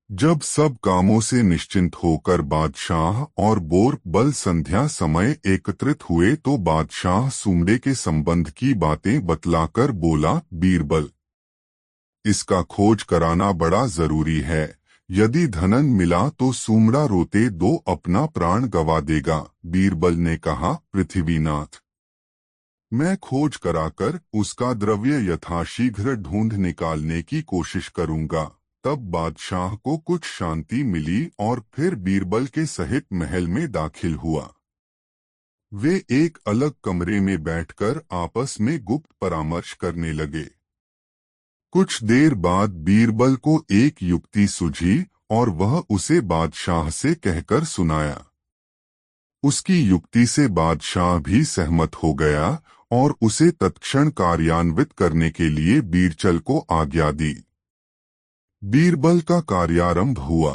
जब सब कामों से निश्चिंत होकर बादशाह और बोरबल संध्या समय एकत्रित हुए तो बादशाह सुमड़े के संबंध की बातें बतलाकर बोला, बीरबल, इसका खोज कराना बड़ा जरूरी है। यदि धनन मिला तो सुमड़ा रोते दो अपना प्राण गवा देगा। बीरबल ने कहा, पृथ्वीनाथ, मैं खोज कराकर उसका द्रव्य यथाशीघ्र ढूंढ निकालने की कोशिश करूंगा। तब बादशाह को कुछ शांति मिली और फिर बीरबल के सहित महल में दाखिल हुआ। वे एक अलग कमरे में बैठकर आपस में गुप्त परामर्श करने लगे। कुछ देर बाद बीरबल को एक युक्ति सूझी और वह उसे बादशाह से कहकर सुनाया। उसकी युक्ति से बादशाह भी सहमत हो गया और उसे तत्क्षण कार्यान्वित करने के लिए बीरचल को आज्ञा दी। बीरबल का कार्यारंभ हुआ।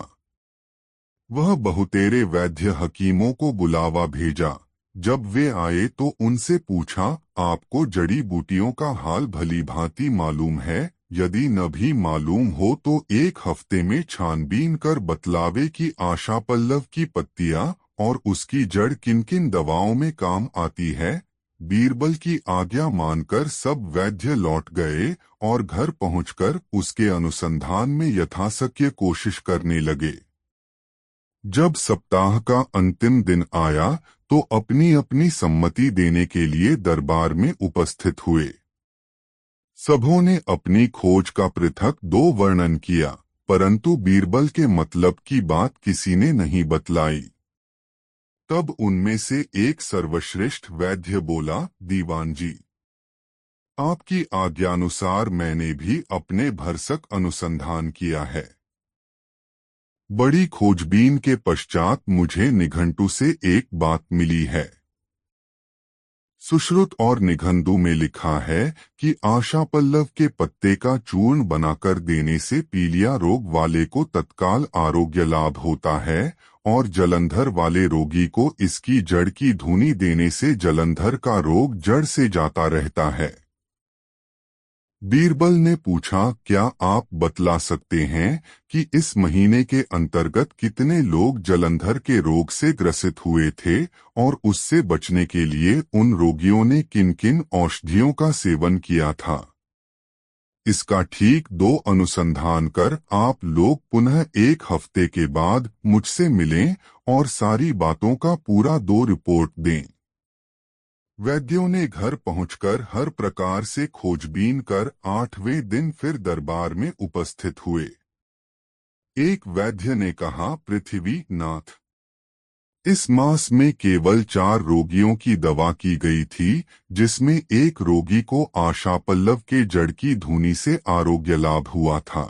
वह बहुतेरे वैद्य हकीमों को बुलावा भेजा। जब वे आए तो उनसे पूछा, आपको जड़ी बूटियों का हाल भली भांति मालूम है? यदि न भी मालूम हो तो एक हफ्ते में छानबीन कर बतलावे कि आशा पल्लव की पत्तियां और उसकी जड़ किन किन दवाओं में काम आती है। बीरबल की आज्ञा मानकर सब वैद्य लौट गए और घर पहुंचकर उसके अनुसंधान में यथाशक्य कोशिश करने लगे। जब सप्ताह का अंतिम दिन आया तो अपनी अपनी सम्मति देने के लिए दरबार में उपस्थित हुए। सबों ने अपनी खोज का पृथक दो वर्णन किया। परंतु बीरबल के मतलब की बात किसी ने नहीं बतलाई। तब उनमें से एक सर्वश्रेष्ठ वैद्य बोला, दीवान जी, आपकी आज्ञानुसार मैंने भी अपने भरसक अनुसंधान किया है। बड़ी खोजबीन के पश्चात मुझे निघंटु से एक बात मिली है। सुश्रुत और निघंटु में लिखा है कि आशापल्लव के पत्ते का चूर्ण बनाकर देने से पीलिया रोग वाले को तत्काल आरोग्य लाभ होता है और जलंधर वाले रोगी को इसकी जड़ की धूनी देने से जलंधर का रोग जड़ से जाता रहता है। बीरबल ने पूछा, क्या आप बतला सकते हैं कि इस महीने के अंतर्गत कितने लोग जलंधर के रोग से ग्रसित हुए थे और उससे बचने के लिए उन रोगियों ने किन किन औषधियों का सेवन किया था? इसका ठीक 2 अनुसंधान कर आप लोग पुनः 1 हफ्ते के बाद मुझसे मिलें और सारी बातों का पूरा 2 रिपोर्ट दें। वैद्यों ने घर पहुंचकर हर प्रकार से खोजबीन कर 8वें दिन फिर दरबार में उपस्थित हुए। एक वैद्य ने कहा, पृथ्वी नाथ, इस मास में केवल 4 रोगियों की दवा की गई थी, जिसमें एक रोगी को आशापल्लव के जड़ की धूनी से आरोग्य लाभ हुआ था।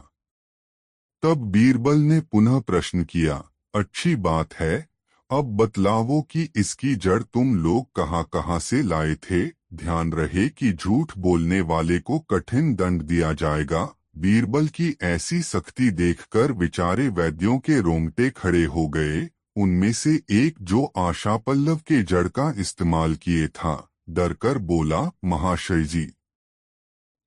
तब बीरबल ने पुनः प्रश्न किया, अच्छी बात है, अब बतलावो कि इसकी जड़ तुम लोग कहाँ से लाए थे। ध्यान रहे कि झूठ बोलने वाले को कठिन दंड दिया जाएगा। बीरबल की ऐसी सख्ती देखकर बेचारे वैद्यों के रोंगटे खड़े हो गए। उनमें से एक जो आशापल्लव के जड़ का इस्तेमाल किए था, डरकर बोला, महाशय जी,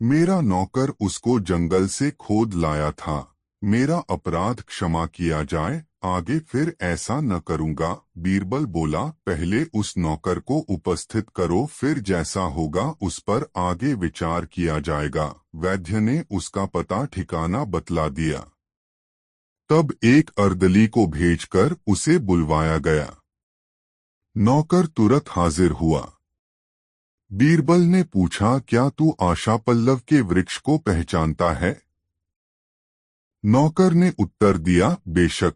मेरा नौकर उसको जंगल से खोद लाया था, मेरा अपराध क्षमा किया जाए, आगे फिर ऐसा न करूंगा। बीरबल बोला, पहले उस नौकर को उपस्थित करो, फिर जैसा होगा उस पर आगे विचार किया जाएगा। वैद्य ने उसका पता ठिकाना बतला दिया। तब एक अर्दली को भेजकर उसे बुलवाया गया। नौकर तुरंत हाजिर हुआ। बीरबल ने पूछा, क्या तू आशापल्लव के वृक्ष को पहचानता है? नौकर ने उत्तर दिया, बेशक,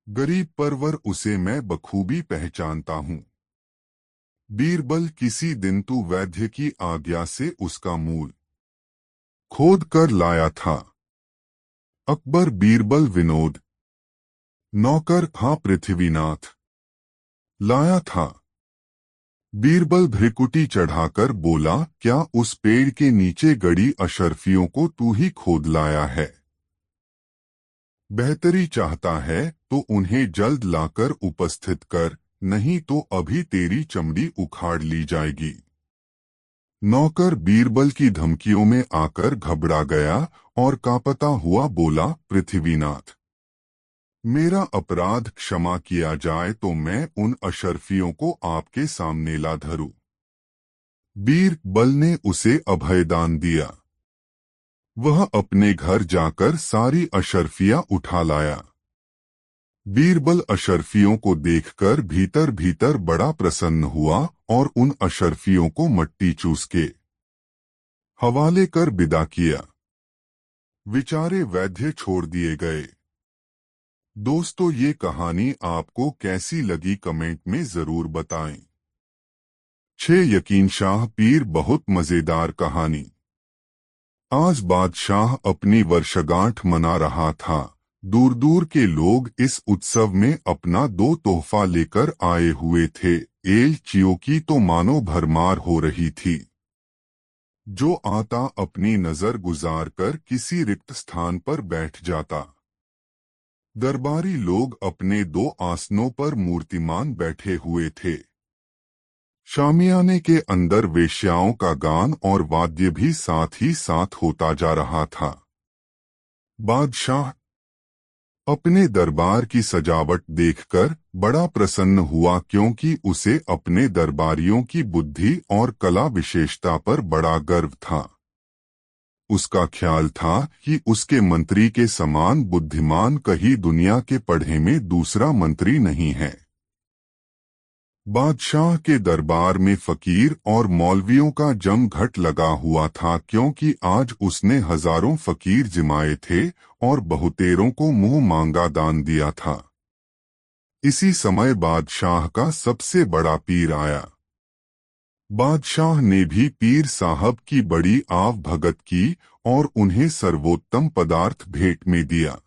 गरीब परवर उसे मैं बखूबी पहचानता हूँ। बीरबल, किसी दिन तू वैद्य की आज्ञा से उसका मूल खोद कर लाया था। अकबर बीरबल विनोद। नौकर, हाँ पृथ्वीनाथ, लाया था। बीरबल भ्रिकुटी चढ़ाकर बोला, क्या उस पेड़ के नीचे गड़ी अशर्फियों को तू ही खोद लाया है? बेहतरी चाहता है तो उन्हें जल्द लाकर उपस्थित कर, नहीं तो अभी तेरी चमड़ी उखाड़ ली जाएगी। नौकर बीरबल की धमकियों में आकर घबरा गया और कांपता हुआ बोला, पृथ्वीनाथ, मेरा अपराध क्षमा किया जाए तो मैं उन अशर्फियों को आपके सामने ला धरूं। बीरबल ने उसे अभयदान दिया। वह अपने घर जाकर सारी अशर्फियां उठा लाया। बीरबल अशर्फियों को देखकर भीतर भीतर बड़ा प्रसन्न हुआ और उन अशर्फियों को मट्टी चूस के हवाले कर विदा किया। बेचारे वैद्य छोड़ दिए गए। दोस्तों, ये कहानी आपको कैसी लगी कमेंट में जरूर बताएं। 6 यकीन शाह पीर बहुत मजेदार कहानी। आज बादशाह अपनी वर्षगांठ मना रहा था। दूर दूर के लोग इस उत्सव में अपना 2 तोहफा लेकर आए हुए थे। एल चियो की तो मानो भरमार हो रही थी। जो आता अपनी नजर गुजार कर किसी रिक्त स्थान पर बैठ जाता। दरबारी लोग अपने 2 आसनों पर मूर्तिमान बैठे हुए थे। शामियाने के अंदर वेश्याओं का गान और वाद्य भी साथ ही साथ होता जा रहा था। बादशाह अपने दरबार की सजावट देखकर बड़ा प्रसन्न हुआ, क्योंकि उसे अपने दरबारियों की बुद्धि और कला विशेषता पर बड़ा गर्व था। उसका ख्याल था कि उसके मंत्री के समान बुद्धिमान कहीं दुनिया के पढ़े में दूसरा मंत्री नहीं है। बादशाह के दरबार में फकीर और मौलवियों का जमघट लगा हुआ था, क्योंकि आज उसने हजारों फकीर जिमाए थे और बहुतेरों को मुंह मांगा दान दिया था। इसी समय बादशाह का सबसे बड़ा पीर आया। बादशाह ने भी पीर साहब की बड़ी आव भगत की और उन्हें सर्वोत्तम पदार्थ भेंट में दिया।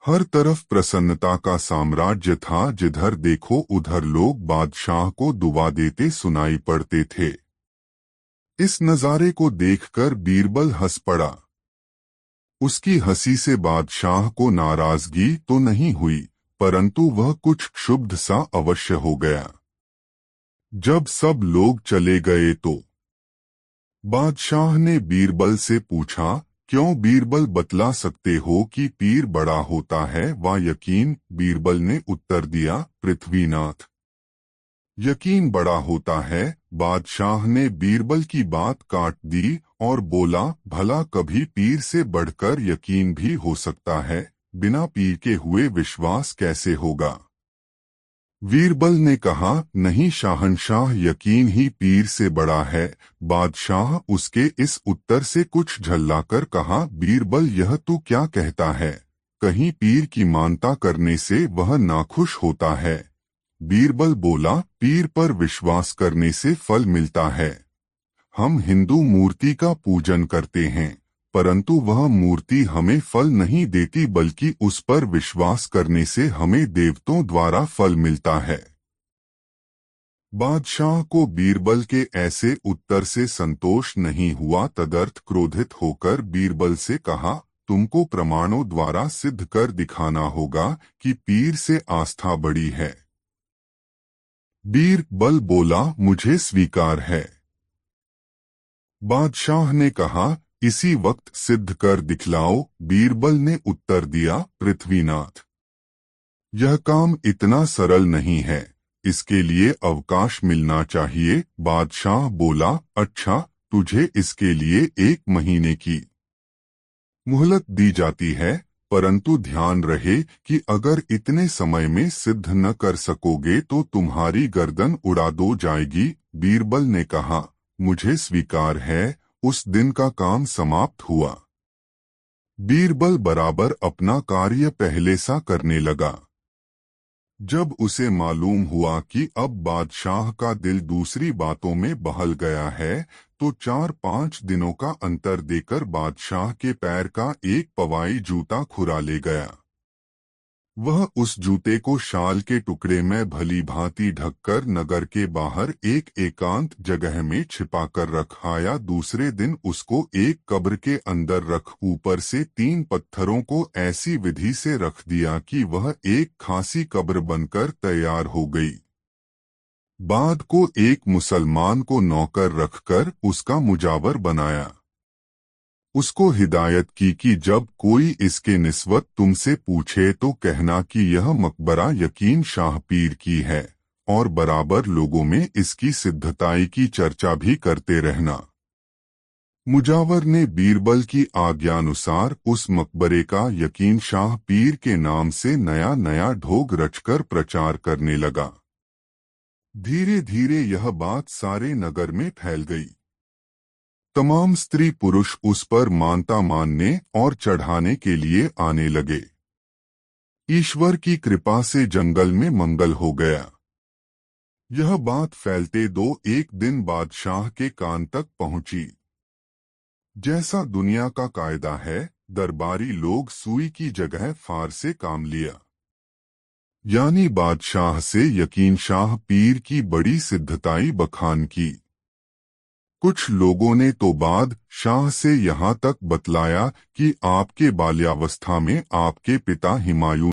हर तरफ प्रसन्नता का साम्राज्य था, जिधर देखो उधर लोग बादशाह को दुआ देते सुनाई पड़ते थे। इस नजारे को देखकर बीरबल हंस पड़ा। उसकी हंसी से बादशाह को नाराजगी तो नहीं हुई, परंतु वह कुछ क्षुब्ध सा अवश्य हो गया। जब सब लोग चले गए तो बादशाह ने बीरबल से पूछा, क्यों बीरबल बतला सकते हो कि पीर बड़ा होता है व यकीन? बीरबल ने उत्तर दिया, पृथ्वीनाथ, यकीन बड़ा होता है। बादशाह ने बीरबल की बात काट दी और बोला, भला कभी पीर से बढ़कर यकीन भी हो सकता है? बिना पीर के हुए विश्वास कैसे होगा? बीरबल ने कहा, नहीं शहंशाह, यकीन ही पीर से बड़ा है। बादशाह उसके इस उत्तर से कुछ झल्लाकर कहा, बीरबल यह तू क्या कहता है? कहीं पीर की मानता करने से वह नाखुश होता है? बीरबल बोला, पीर पर विश्वास करने से फल मिलता है। हम हिंदू मूर्ति का पूजन करते हैं, परंतु वह मूर्ति हमें फल नहीं देती, बल्कि उस पर विश्वास करने से हमें देवताओं द्वारा फल मिलता है। बादशाह को बीरबल के ऐसे उत्तर से संतोष नहीं हुआ। तदर्थ क्रोधित होकर बीरबल से कहा, तुमको प्रमाणों द्वारा सिद्ध कर दिखाना होगा कि पीर से आस्था बड़ी है। बीरबल बोला, मुझे स्वीकार है। बादशाह ने कहा, इसी वक्त सिद्ध कर दिखलाओ। बीरबल ने उत्तर दिया, पृथ्वीनाथ, यह काम इतना सरल नहीं है, इसके लिए अवकाश मिलना चाहिए। बादशाह बोला, अच्छा, तुझे इसके लिए 1 महीने की मुहलत दी जाती है, परंतु ध्यान रहे कि अगर इतने समय में सिद्ध न कर सकोगे तो तुम्हारी गर्दन उड़ा दो जाएगी। बीरबल ने कहा, मुझे स्वीकार है। उस दिन का काम समाप्त हुआ। बीरबल बराबर अपना कार्य पहले सा करने लगा। जब उसे मालूम हुआ कि अब बादशाह का दिल दूसरी बातों में बहल गया है, तो 4-5 दिनों का अंतर देकर बादशाह के पैर का एक पवाई जूता खुरा ले गया। वह उस जूते को शाल के टुकड़े में भली भांति ढककर नगर के बाहर एक एकांत जगह में छिपा कर रख आया। दूसरे दिन उसको एक कब्र के अंदर रख ऊपर से 3 पत्थरों को ऐसी विधि से रख दिया कि वह एक खासी कब्र बनकर तैयार हो गई। बाद को एक मुसलमान को नौकर रखकर उसका मुजावर बनाया। उसको हिदायत की कि जब कोई इसके निस्बत तुमसे पूछे तो कहना कि यह मकबरा यकीन शाह पीर की है, और बराबर लोगों में इसकी सिद्धताई की चर्चा भी करते रहना। मुजावर ने बीरबल की आज्ञानुसार उस मकबरे का यकीन शाह पीर के नाम से नया नया ढोग रचकर प्रचार करने लगा। धीरे धीरे यह बात सारे नगर में फैल गई। तमाम स्त्री पुरुष उस पर मानता मानने और चढ़ाने के लिए आने लगे। ईश्वर की कृपा से जंगल में मंगल हो गया। यह बात फैलते 1 दिन बादशाह के कान तक पहुंची। जैसा दुनिया का कायदा है, दरबारी लोग सुई की जगह फार से काम लिया। यानी बादशाह से यकीन शाह पीर की बड़ी सिद्धताई बखान की। कुछ लोगों ने तो बाद शाह से यहाँ तक बतलाया कि आपके बाल्यावस्था में आपके पिता हुमायूं